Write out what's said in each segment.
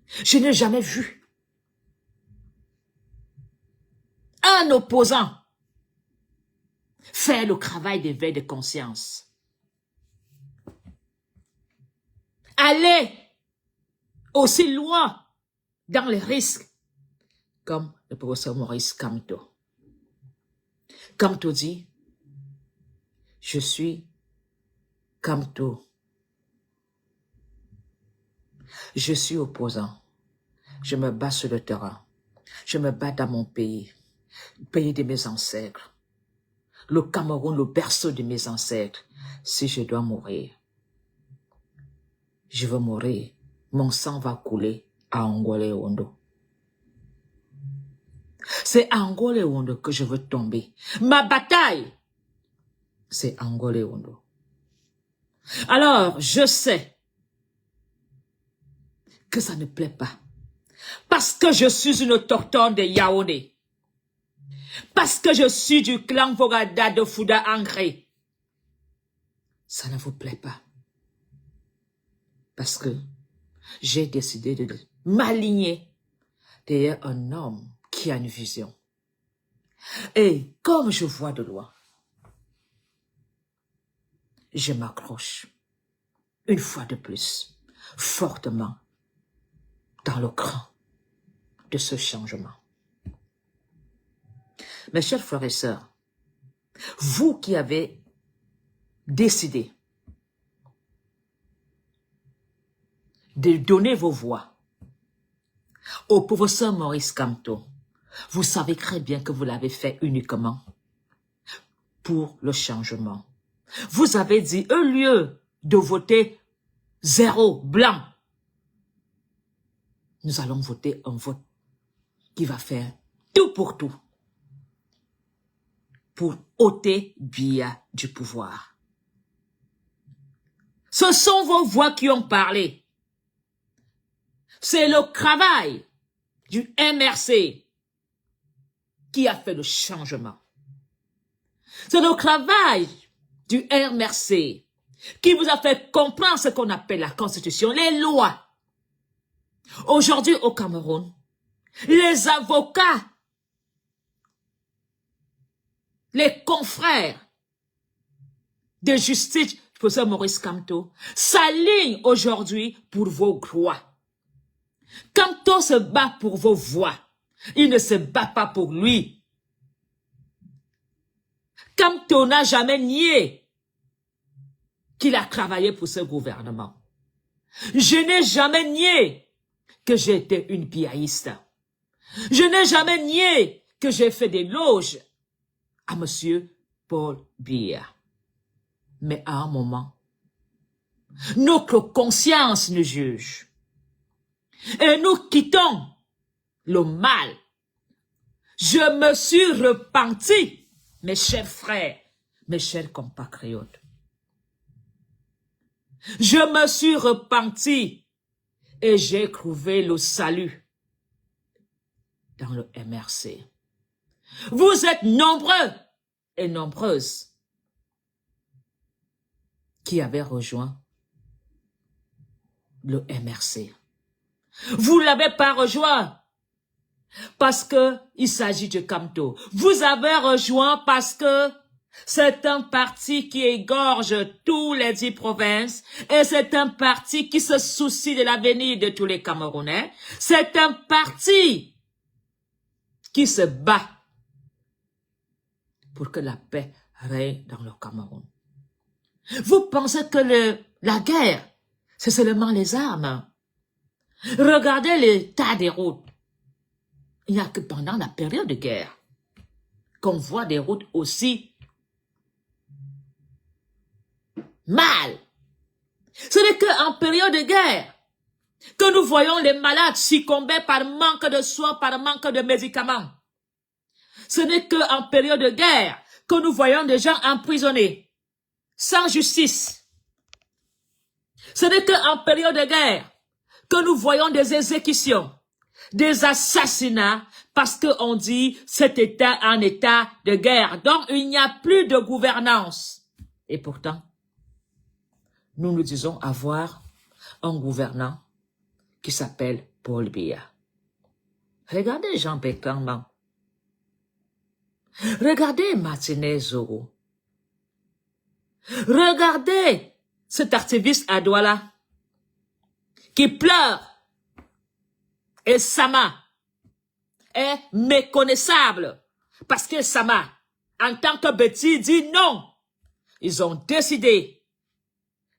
Je n'ai jamais vu un opposant faire le travail d'éveil de conscience. Aller aussi loin dans les risques, comme le professeur Maurice Kamto. Kamto dit, je suis Kamto. Je suis opposant. Je me bats sur le terrain. Je me bats dans mon pays, le pays de mes ancêtres. Le Cameroun, le berceau de mes ancêtres. Si je dois mourir, je veux mourir. Mon sang va couler à Angolé Ondo. C'est à Angolé Ondo que je veux tomber. Ma bataille, c'est Angolé Ondo. Alors, je sais que ça ne plaît pas. Parce que je suis une autochtone de Yaoundé. Parce que je suis du clan Vogada de Fouda Angré. Ça ne vous plaît pas. Parce que j'ai décidé de m'aligner derrière un homme qui a une vision. Et comme je vois de loin, je m'accroche une fois de plus, fortement, dans le cran de ce changement. Mes chers frères et sœurs, vous qui avez décidé de donner vos voix au professeur Maurice Kamto, vous savez très bien que vous l'avez fait uniquement pour le changement. Vous avez dit, au lieu de voter 0 blanc, nous allons voter un vote qui va faire tout pour ôter Biya du pouvoir. Ce sont vos voix qui ont parlé. C'est le travail du MRC qui a fait le changement. C'est le travail du MRC qui vous a fait comprendre ce qu'on appelle la Constitution, les lois. Aujourd'hui au Cameroun, les avocats, les confrères de justice, le professeur Maurice Kamto, s'alignent aujourd'hui pour vos droits. Kamto se bat pour vos voix. Il ne se bat pas pour lui. Kamto n'a jamais nié qu'il a travaillé pour ce gouvernement. Je n'ai jamais nié que j'étais une biaïste. Je n'ai jamais nié que j'ai fait des loges à monsieur Paul Biya. Mais à un moment, notre conscience nous juge. Et nous quittons le mal. Je me suis repenti, mes chers frères, mes chers compatriotes. Je me suis repenti et j'ai trouvé le salut dans le MRC. Vous êtes nombreux et nombreuses qui avaient rejoint le MRC. Vous ne l'avez pas rejoint parce que il s'agit de Kamto. Vous avez rejoint parce que c'est un parti qui égorge tous les 10 provinces et c'est un parti qui se soucie de l'avenir de tous les Camerounais. C'est un parti qui se bat pour que la paix règne dans le Cameroun. Vous pensez que la guerre, c'est seulement les armes. Regardez l'état des routes. Il n'y a que pendant la période de guerre qu'on voit des routes aussi mal. Ce n'est qu'en période de guerre que nous voyons les malades succomber par manque de soins, par manque de médicaments. Ce n'est qu'en période de guerre que nous voyons des gens emprisonnés, sans justice. Ce n'est qu'en période de guerre que nous voyons des exécutions, des assassinats, parce qu'on dit cet État en état de guerre. Donc, il n'y a plus de gouvernance. Et pourtant, nous nous disons avoir un gouvernant qui s'appelle Paul Biya. Regardez Jean Bertrand. Regardez Martinez Zoro. Regardez cet activiste à Douala qui pleure. Et Sama est méconnaissable parce que Sama, en tant que Betty, dit non. Ils ont décidé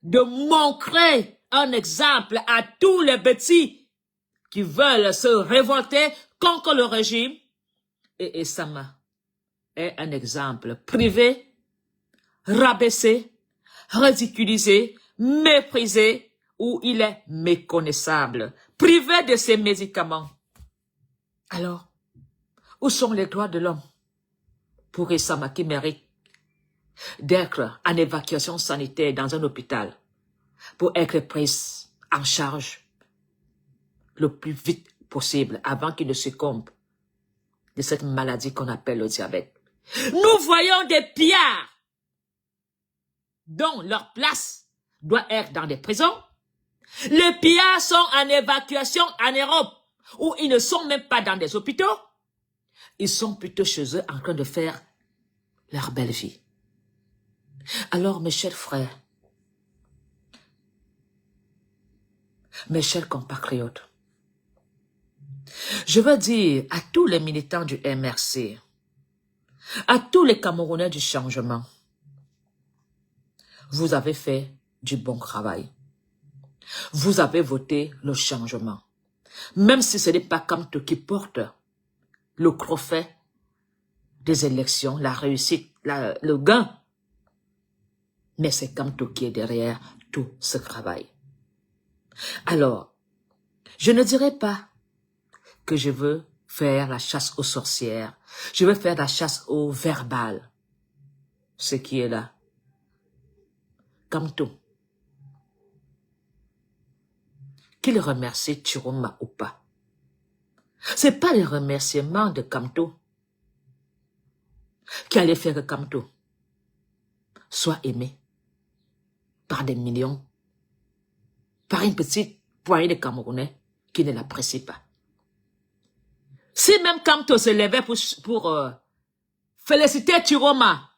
de montrer un exemple à tous les Betty qui veulent se révolter contre le régime. Et Sama est un exemple privé, rabaissé, ridiculisé, méprisé, où il est méconnaissable, privé de ses médicaments. Alors, où sont les droits de l'homme pour Sama qui mérite d'être en évacuation sanitaire dans un hôpital pour être prise en charge le plus vite possible avant qu'il ne succombe de cette maladie qu'on appelle le diabète. Nous voyons des pillards dont leur place doit être dans des prisons. Les pillards sont en évacuation en Europe où ils ne sont même pas dans des hôpitaux. Ils sont plutôt chez eux en train de faire leur belle vie. Alors, mes chers frères, mes chers compatriotes, je veux dire à tous les militants du MRC, à tous les Camerounais du changement, vous avez fait du bon travail. Vous avez voté le changement. Même si ce n'est pas Kamto qui porte le trophée des élections, la réussite, le gain, mais c'est Kamto qui est derrière tout ce travail. Alors, je ne dirais pas que je veux faire la chasse aux sorcières. Je veux faire la chasse au verbal. Ce qui est là. Kamto. Qu'il remercie Chiroma ou pas. C'est pas le remerciement de Kamto qui allait faire que Kamto soit aimé par des millions, par une petite poignée de Camerounais qui ne l'apprécient pas. Si même Kamto se levait pour féliciter Chiroma,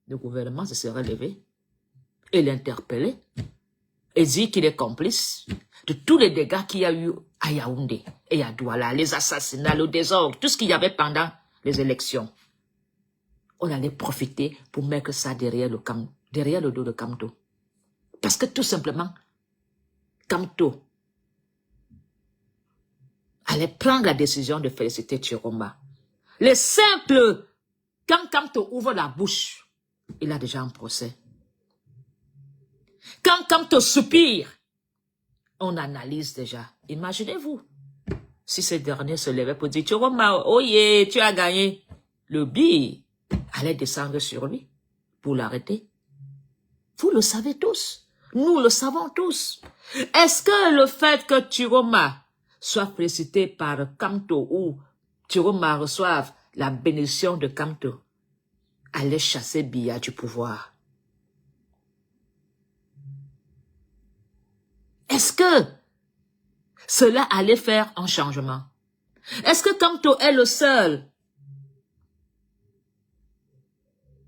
le gouvernement se serait levé et l'interpellé et dit qu'il est complice de tous les dégâts qu'il y a eu à Yaoundé et à Douala, les assassinats, le désordre, tout ce qu'il y avait pendant les élections. On allait profiter pour mettre ça derrière le dos de Kamto. Parce que tout simplement, Kamto allait prendre la décision de féliciter Chiroma. Les simples, quand Kamto ouvre la bouche, il a déjà un procès. Quand Kamto soupire, on analyse déjà. Imaginez-vous, si ce dernier se levait pour dire, Chiroma, oh yeah, tu as gagné. Le billet allait descendre sur lui pour l'arrêter. Vous le savez tous. Nous le savons tous. Est-ce que le fait que Chiroma soit félicité par Kamto ou Chiroma reçoive la bénédiction de Kamto allait chasser Biya du pouvoir? Est-ce que cela allait faire un changement? Est-ce que Kamto est le seul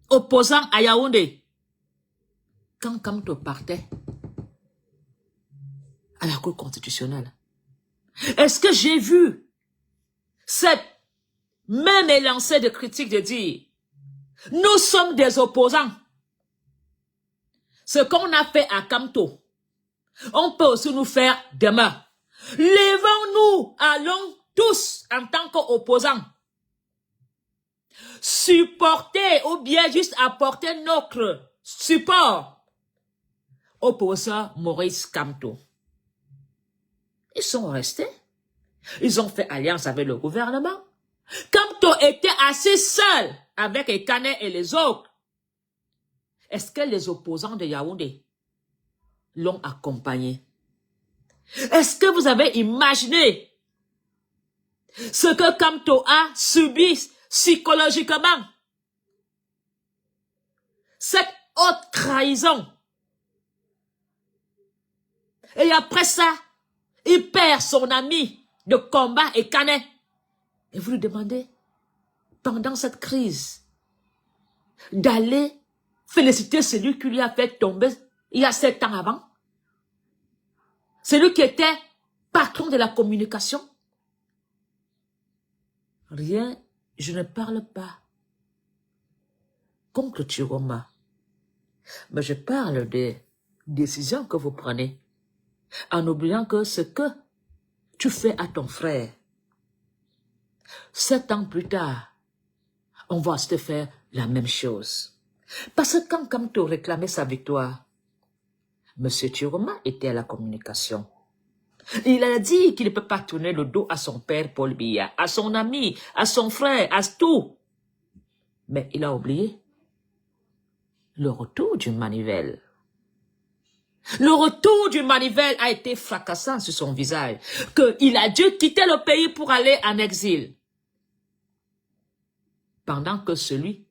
opposant à Yaoundé? Quand Kamto partait à la Cour constitutionnelle, est-ce que j'ai vu cette même élancée de critique de dire nous sommes des opposants? Ce qu'on a fait à Kamto, on peut aussi nous faire demain. Levons-nous, allons tous en tant qu'opposants. Supporter ou bien juste apporter notre support au professeur Maurice Kamto. Ils sont restés. Ils ont fait alliance avec le gouvernement. Kamto était assis seul avec Ekane et les autres. Est-ce que les opposants de Yaoundé l'ont accompagné? Est-ce que vous avez imaginé ce que Kamto a subi psychologiquement? Cette haute trahison. Et après ça, Il perd son ami de combat et Canet. Et vous lui demandez, pendant cette crise, d'aller féliciter celui qui lui a fait tomber il y a 7 ans avant. Celui qui était patron de la communication. Rien, je ne parle pas contre Chiroma, mais je parle des décisions que vous prenez, en oubliant que ce que tu fais à ton frère, 7 ans plus tard, on va te faire la même chose. Parce que quand Kamto réclamait sa victoire, M. Chiroma était à la communication. Il a dit qu'il ne peut pas tourner le dos à son père Paul Biya, à son ami, à son frère, à tout. Mais il a oublié le retour du manivelle. Le retour du manivelle a été fracassant sur son visage, qu'il a dû quitter le pays pour aller en exil. Pendant que celui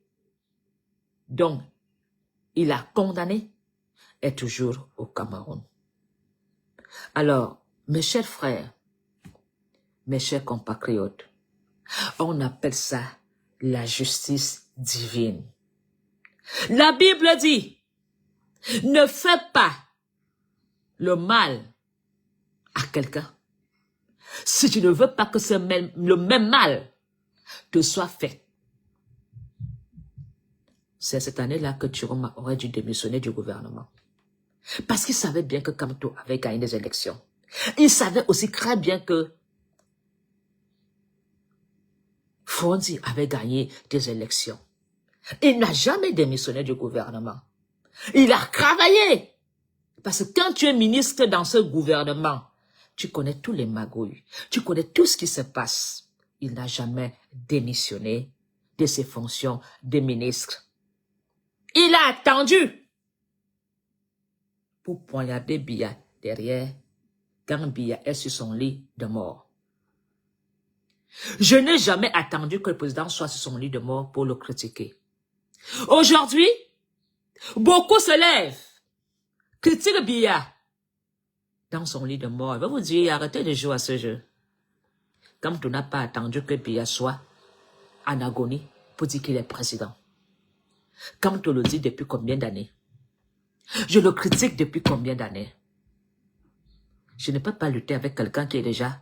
dont il a condamné est toujours au Cameroun. Alors, mes chers frères, mes chers compatriotes, on appelle ça la justice divine. La Bible dit, ne fais pas le mal à quelqu'un si tu ne veux pas que le même mal te soit fait. C'est cette année-là que Chiroma aurait dû démissionner du gouvernement. Parce qu'il savait bien que Kamto avait gagné des élections. Il savait aussi très bien que Fonzi avait gagné des élections. Il n'a jamais démissionné du gouvernement. Il a travaillé. Parce que quand tu es ministre dans ce gouvernement, tu connais tous les magouilles. Tu connais tout ce qui se passe. Il n'a jamais démissionné de ses fonctions de ministre. Il a attendu pour poignarder Biya derrière quand Biya est sur son lit de mort. Je n'ai jamais attendu que le président soit sur son lit de mort pour le critiquer. Aujourd'hui, beaucoup se lèvent, critiquent Biya dans son lit de mort. Je vais vous dire, arrêtez de jouer à ce jeu. Comme tu n'as pas attendu que Biya soit en agonie pour dire qu'il est président. Comme tu le dis depuis combien d'années? Je le critique depuis combien d'années? Je ne peux pas lutter avec quelqu'un qui est déjà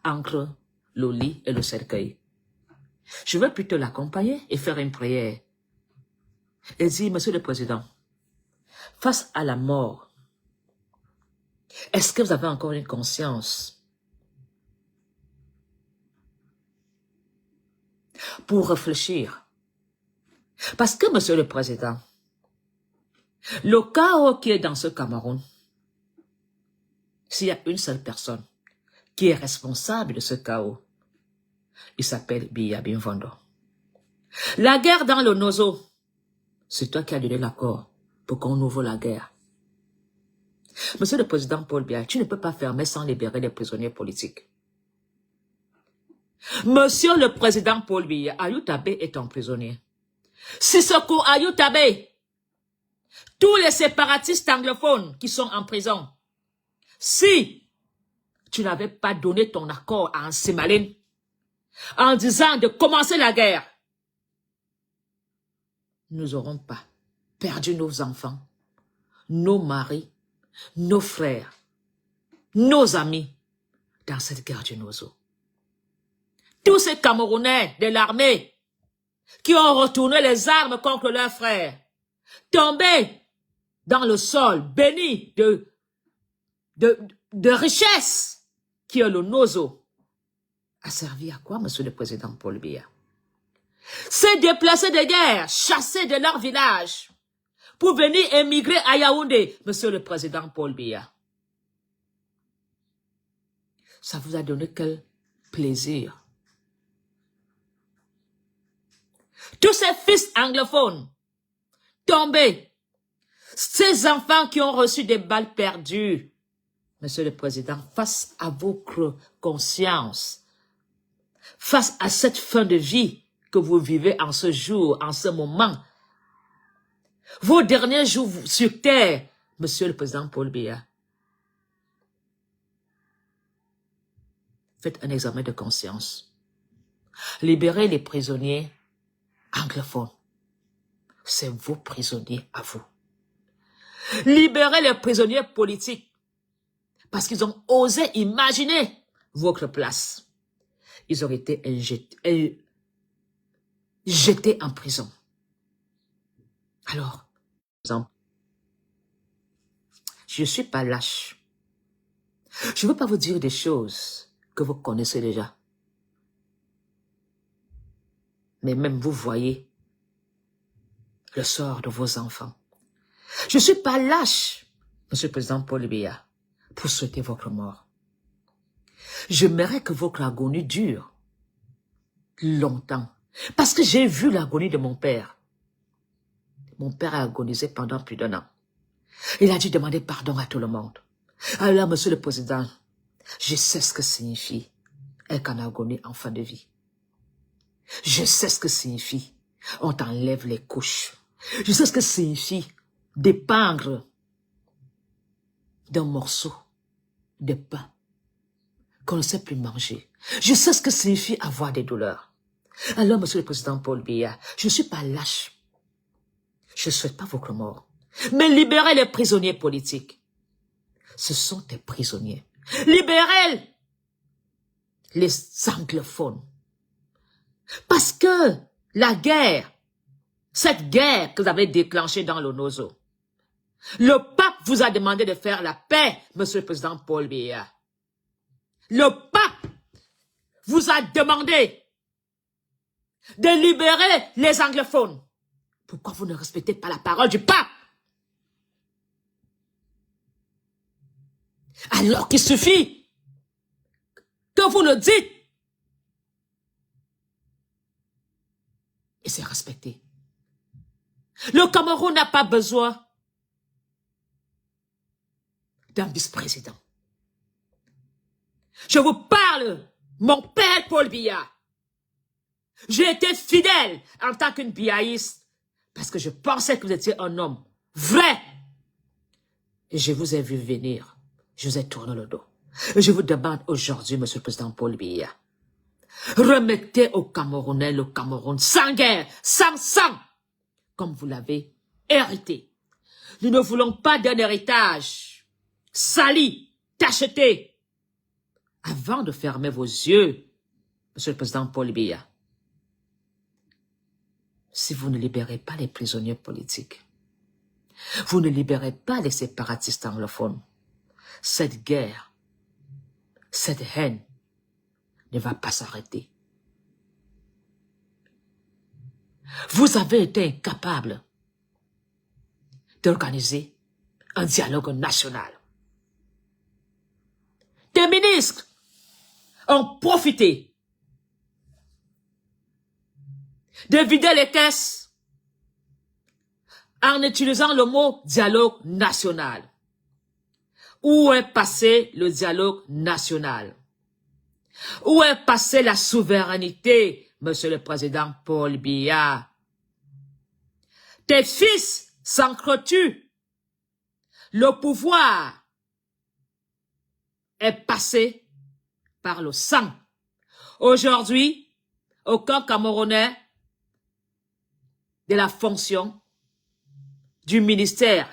entre le lit et le cercueil. Je veux plutôt l'accompagner et faire une prière. Et dire, Monsieur le Président, face à la mort, est-ce que vous avez encore une conscience pour réfléchir? Parce que, Monsieur le Président, le chaos qui est dans ce Cameroun, s'il y a une seule personne qui est responsable de ce chaos, il s'appelle Biya Bimvondo. La guerre dans le Nozo, c'est toi qui as donné l'accord pour qu'on ouvre la guerre. Monsieur le Président Paul Biya, tu ne peux pas fermer sans libérer les prisonniers politiques. Monsieur le Président Paul Biya, Ayou Tabé est un prisonnier. Sissoko Ayou Tabé, tous les séparatistes anglophones qui sont en prison, si tu n'avais pas donné ton accord à Ansimaline en disant de commencer la guerre, nous n'aurons pas perdu nos enfants, nos maris, nos frères, nos amis dans cette guerre du Nozo. Tous ces Camerounais de l'armée qui ont retourné les armes contre leurs frères, tombés dans le sol béni de richesse qui est le Nozo, a servi à quoi, Monsieur le Président Paul Biya? C'est déplacés de guerre, chassés de leur village, pour venir émigrer à Yaoundé, Monsieur le Président Paul Biya. Ça vous a donné quel plaisir? Tous ces fils anglophones tombés, ces enfants qui ont reçu des balles perdues, Monsieur le Président, face à votre conscience, face à cette fin de vie que vous vivez en ce jour, en ce moment, vos derniers jours sur terre, Monsieur le Président Paul Biya, Faites un examen de conscience. Libérez les prisonniers anglophones. C'est vos prisonniers à vous. Libérez les prisonniers politiques. Parce qu'ils ont osé imaginer votre place. Ils ont été jetés en prison. Alors, je ne suis pas lâche. Je ne veux pas vous dire des choses que vous connaissez déjà. Mais même vous voyez le sort de vos enfants. Je ne suis pas lâche, Monsieur le Président Paul Biya, pour souhaiter votre mort. J'aimerais que votre agonie dure longtemps. Parce que j'ai vu l'agonie de mon père. Mon père a agonisé pendant plus d'1 an. Il a dû demander pardon à tout le monde. Alors, Monsieur le Président, je sais ce que signifie être en agonie en fin de vie. Je sais ce que signifie on t'enlève les couches. Je sais ce que signifie dépendre d'un morceau de pain qu'on ne sait plus manger. Je sais ce que signifie avoir des douleurs. Alors, Monsieur le Président Paul Biya, je ne suis pas lâche. Je ne souhaite pas votre mort. Mais libérez les prisonniers politiques. Ce sont des prisonniers. Libérez les anglophones. Parce que la guerre, cette guerre que vous avez déclenchée dans le Nozo, le pape vous a demandé de faire la paix, Monsieur le Président Paul Biya. Le pape vous a demandé de libérer les anglophones. Pourquoi vous ne respectez pas la parole du pape? Alors qu'il suffit que vous le dites. Et c'est respecté. Le Cameroun n'a pas besoin d'un vice-président. Je vous parle, mon père Paul Biya. J'ai été fidèle en tant qu'une biaïste parce que je pensais que vous étiez un homme vrai. Et je vous ai vu venir. Je vous ai tourné le dos. Et je vous demande aujourd'hui, Monsieur le Président Paul Biya, remettez aux Camerounais le Cameroun sans guerre, sans sang, comme vous l'avez hérité. Nous ne voulons pas d'un héritage sali, tacheté. Avant de fermer vos yeux, Monsieur le Président Paul Biya, si vous ne libérez pas les prisonniers politiques, vous ne libérez pas les séparatistes anglophones, cette guerre, cette haine ne va pas s'arrêter. Vous avez été incapable d'organiser un dialogue national. Des ministres ont profité de vider les caisses en utilisant le mot dialogue national. Où est passé le dialogue national? Où est passée la souveraineté, Monsieur le Président Paul Biya? Tes fils s'entretuent. Le pouvoir est passé par le sang. Aujourd'hui, aucun Camerounais de la fonction du ministère,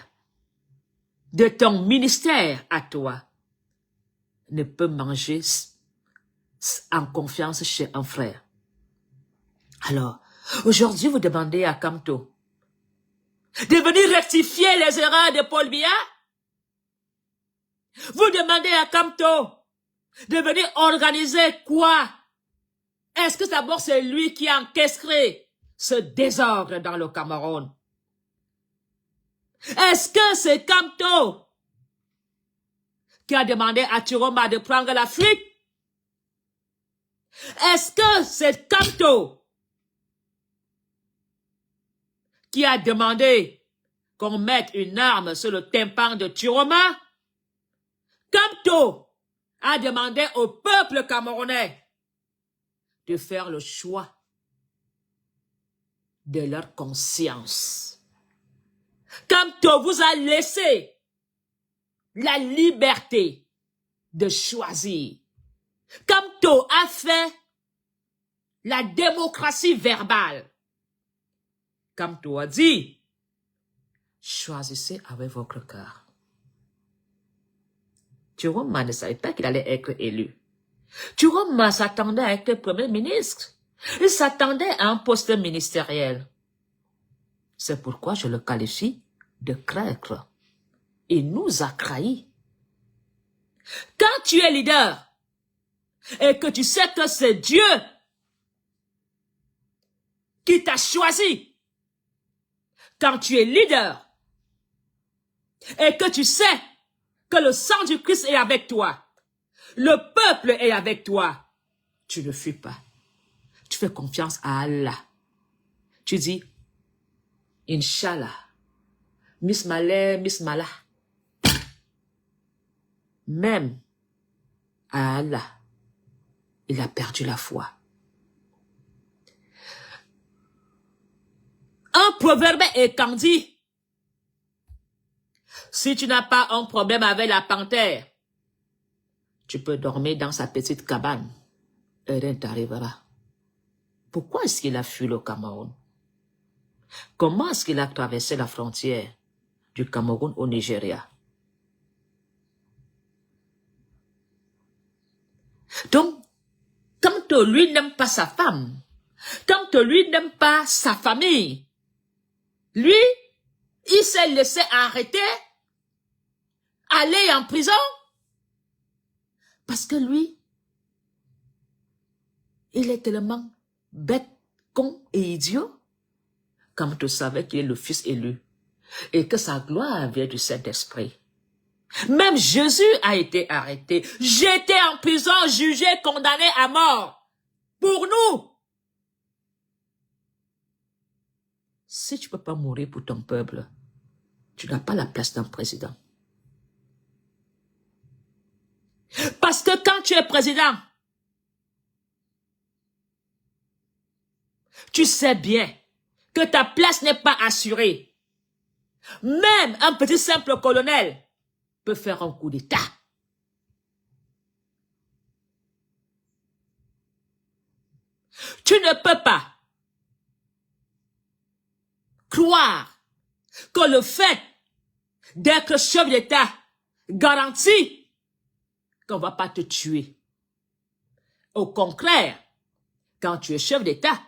de ton ministère à toi, ne peut manger en confiance chez un frère. Alors, aujourd'hui, vous demandez à Kamto de venir rectifier les erreurs de Paul Biya. Vous demandez à Kamto de venir organiser quoi? Est-ce que d'abord c'est lui qui a encaissé ce désordre dans le Cameroun? Est-ce que c'est Kamto qui a demandé à Chiroma de prendre la fuite? Est-ce que c'est Kamto qui a demandé qu'on mette une arme sur le tympan de Chiroma? Kamto a demandé au peuple camerounais de faire le choix de leur conscience. Kamto vous a laissé la liberté de choisir Kamto a fait la démocratie verbale. Kamto a dit, choisissez avec votre cœur. Chiroma ne savait pas qu'il allait être élu. Chiroma s'attendait à être premier ministre. Il s'attendait à un poste ministériel. C'est pourquoi je le qualifie de traître. Il nous a trahis. Quand tu es leader et que tu sais que c'est Dieu qui t'a choisi, quand tu es leader et que tu sais que le sang du Christ est avec toi, le peuple est avec toi, tu ne fuis pas. Tu fais confiance à Allah. Tu dis, Inch'Allah, Miss Malais, Miss Mala. Même à Allah, il a perdu la foi. Un proverbe est quand dit, si tu n'as pas un problème avec la panthère, tu peux dormir dans sa petite cabane et rien t'arrivera. Pourquoi est-ce qu'il a fui le Cameroun? Comment est-ce qu'il a traversé la frontière du Cameroun au Nigeria? Donc, quand lui n'aime pas sa femme, quand lui n'aime pas sa famille, lui, il s'est laissé arrêter, aller en prison, parce que lui, il est tellement bête, con et idiot, quand tu savais qu'il est le fils élu, et que sa gloire vient du Saint-Esprit. Même Jésus a été arrêté, jeté en prison, jugé, condamné à mort, pour nous. Si tu ne peux pas mourir pour ton peuple, tu n'as pas la place d'un président. Parce que quand tu es président, tu sais bien que ta place n'est pas assurée. Même un petit simple colonel peut faire un coup d'État. Tu ne peux pas croire que le fait d'être chef d'État garantit qu'on ne va pas te tuer. Au contraire, quand tu es chef d'État,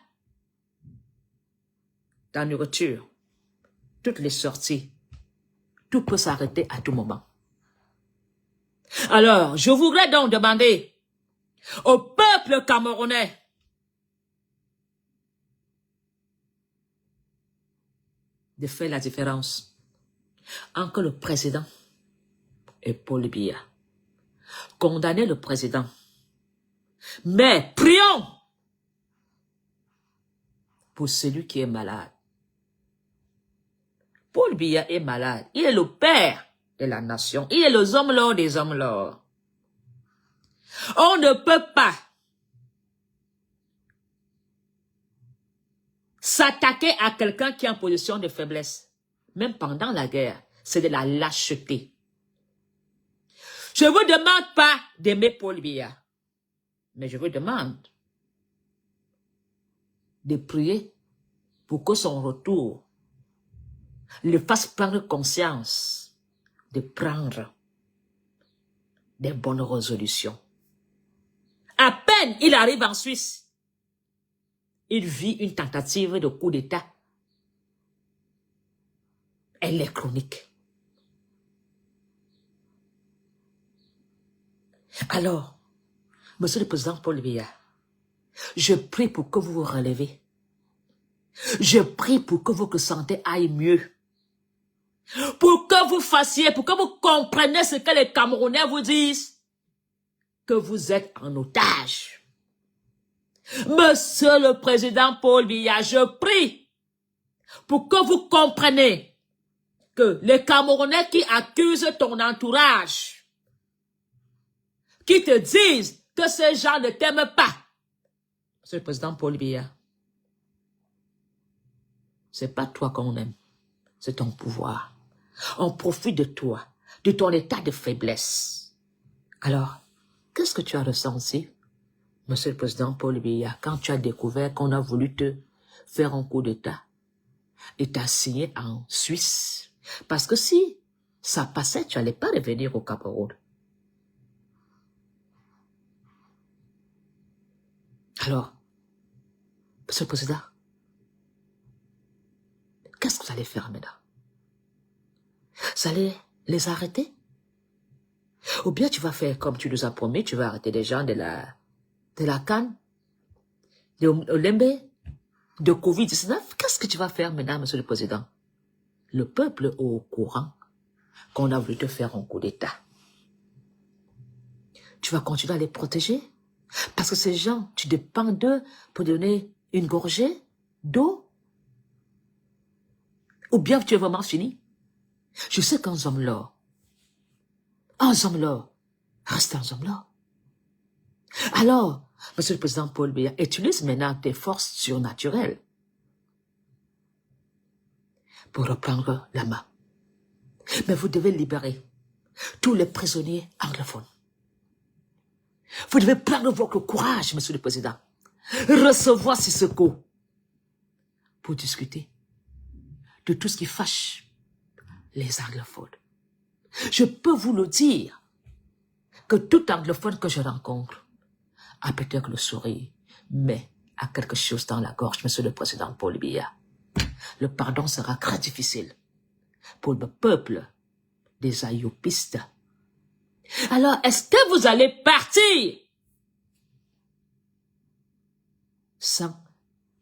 ta nourriture, toutes les sorties, tout peut s'arrêter à tout moment. Alors, je voudrais donc demander au peuple camerounais de faire la différence entre le président et Paul Biya. Condamner le président. Mais prions pour celui qui est malade. Paul Biya est malade. Il est le père de la nation. Il est le homme-lord des hommes-lords. On ne peut pas s'attaquer à quelqu'un qui est en position de faiblesse. Même pendant la guerre, c'est de la lâcheté. Je ne vous demande pas d'aimer Paul Biya, mais je vous demande de prier pour que son retour le fasse prendre conscience de prendre des bonnes résolutions. À peine il arrive en Suisse, il vit une tentative de coup d'État. Elle est chronique. Alors, Monsieur le Président Paul Biya, je prie pour que vous vous relevez. Je prie pour que votre santé aille mieux. Pour que vous fassiez, pour que vous compreniez ce que les Camerounais vous disent. Que vous êtes en otage. Monsieur le Président Paul Biya, je prie pour que vous compreniez que les Camerounais qui accusent ton entourage, qui te disent que ces gens ne t'aiment pas, Monsieur le Président Paul Biya, c'est pas toi qu'on aime, c'est ton pouvoir. On profite de toi, de ton état de faiblesse. Alors, que qu'est-ce que tu as ressenti, Monsieur le Président Paul Biya, quand tu as découvert qu'on a voulu te faire un coup d'État et t'as signé en Suisse? Parce que si ça passait, tu n'allais pas revenir au Cameroun. Alors, Monsieur le Président, qu'est-ce que vous allez faire maintenant? Vous allez les arrêter? Ou bien tu vas faire comme tu nous as promis, tu vas arrêter des gens de la Cannes, de Olembe, de Covid-19. Qu'est-ce que tu vas faire maintenant, Monsieur le Président? Le peuple est au courant qu'on a voulu te faire un coup d'État. Tu vas continuer à les protéger? Parce que ces gens, tu dépends d'eux pour donner une gorgée d'eau? Ou bien tu es vraiment fini? Je sais qu'un homme-là reste un homme-là. Alors, Monsieur le Président Paul Biya, utilise maintenant tes forces surnaturelles pour reprendre la main. Mais vous devez libérer tous les prisonniers anglophones. Vous devez prendre votre courage, Monsieur le Président, recevoir Sissoko pour discuter de tout ce qui fâche les anglophones. Je peux vous le dire que tout anglophone que je rencontre a peut-être le sourire, mais a quelque chose dans la gorge, Monsieur le Président Paul Biya. Le pardon sera très difficile pour le peuple des ayoupistes. Alors, est-ce que vous allez partir sans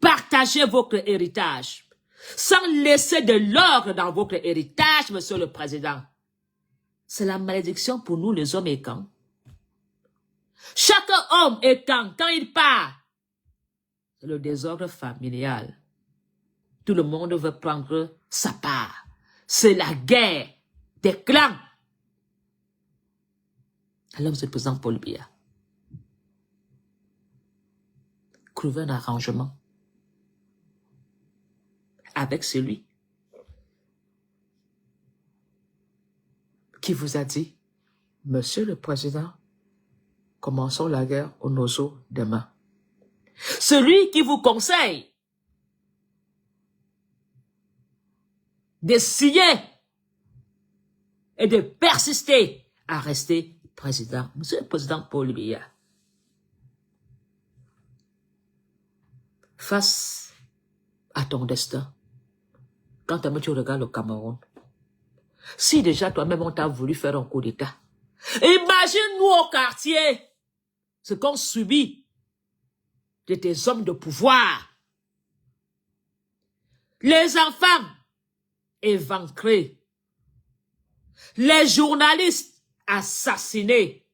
partager votre héritage, sans laisser de l'ordre dans votre héritage, Monsieur le Président? C'est la malédiction pour nous, les hommes écans. Chaque homme écant, quand il part, c'est le désordre familial. Tout le monde veut prendre sa part. C'est la guerre des clans. Alors, Monsieur le Président Paul Biya, trouvez un arrangement avec celui qui vous a dit, Monsieur le Président, commençons la guerre au Nozo demain. Celui qui vous conseille de signer et de persister à rester président. Monsieur le Président Paul Biya, face à ton destin, quand tu regardes le Cameroun, si déjà toi-même on t'a voulu faire un coup d'État, imagine-nous au quartier ce qu'on subit de tes hommes de pouvoir. Les enfants éventrés, les journalistes assassinés,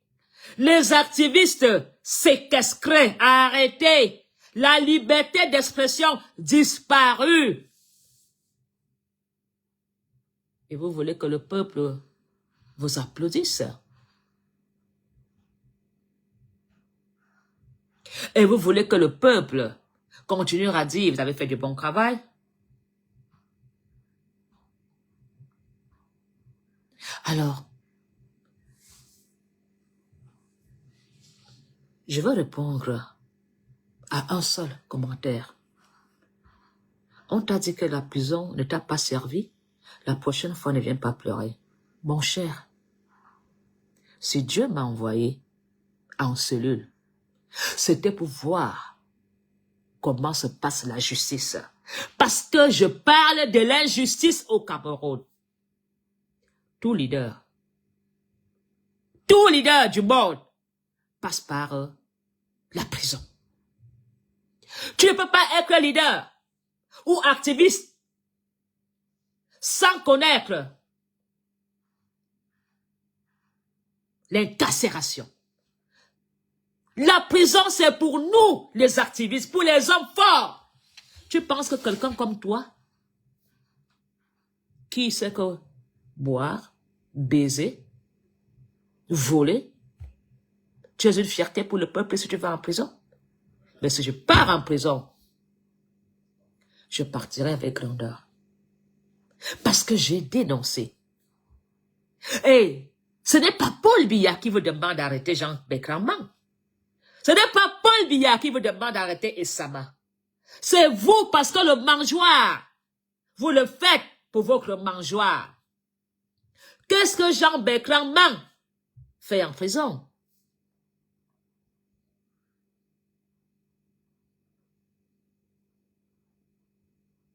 les activistes séquestrés, arrêtés, la liberté d'expression disparue. Et vous voulez que le peuple vous applaudisse? Et vous voulez que le peuple continue à dire, vous avez fait du bon travail? Alors, je vais répondre à un seul commentaire. On t'a dit que la prison ne t'a pas servi, la prochaine fois ne viens pas pleurer. Mon cher, si Dieu m'a envoyé en cellule, c'était pour voir comment se passe la justice. Parce que je parle de l'injustice au Cameroun. Tout leader du monde passe par la prison. Tu ne peux pas être leader ou activiste sans connaître l'incarcération. La prison, c'est pour nous, les activistes, pour les hommes forts. Tu penses que quelqu'un comme toi, qui sait que boire, baiser, voler, tu es une fierté pour le peuple si tu vas en prison? Mais si je pars en prison, je partirai avec grandeur. Parce que j'ai dénoncé. Et Ce n'est pas Paul Biya qui vous demande d'arrêter Jean Bécramant. Ce n'est pas Paul Biya qui vous demande d'arrêter Essama. C'est vous parce que le mangeoire, vous le faites pour votre mangeoire. Qu'est-ce que Jean Bécramant fait en prison?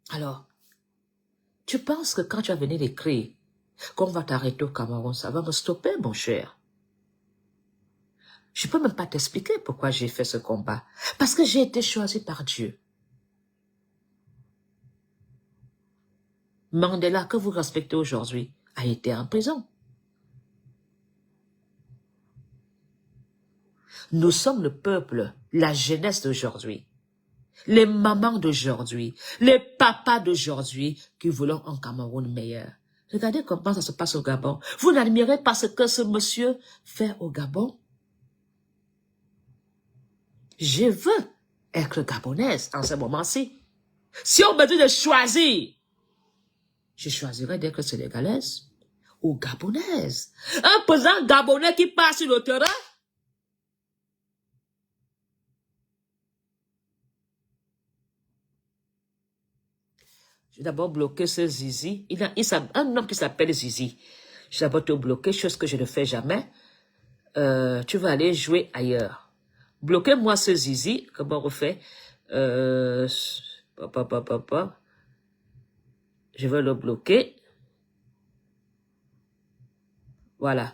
Alors, tu penses que quand tu vas venir écrire qu'on va t'arrêter au Cameroun, ça va me stopper, mon cher? Je peux même pas t'expliquer pourquoi j'ai fait ce combat. Parce que j'ai été choisi par Dieu. Mandela, que vous respectez aujourd'hui, a été en prison. Nous sommes le peuple, la jeunesse d'aujourd'hui, les mamans d'aujourd'hui, les papas d'aujourd'hui qui voulons un Cameroun meilleur. Regardez comment ça se passe au Gabon. Vous n'admirez pas ce que ce monsieur fait au Gabon? Je veux être gabonaise en ce moment-ci. Si on me dit de choisir, je choisirais d'être sénégalaise ou gabonaise. Un président gabonais qui passe sur le terrain. Je vais d'abord bloquer ce Zizi. Il y a un homme qui s'appelle Zizi. Je vais d'abord te bloquer, chose que je ne fais jamais. Tu vas aller jouer ailleurs. Bloquez-moi ce Zizi. Comment on fait? Je vais le bloquer. Voilà.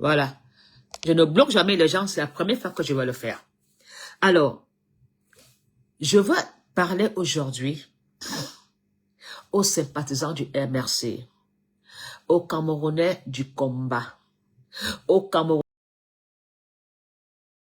Voilà. Je ne bloque jamais les gens, c'est la première fois que je vais le faire. Alors, je veux parler aujourd'hui aux sympathisants du MRC, aux Camerounais du combat, aux Camerounais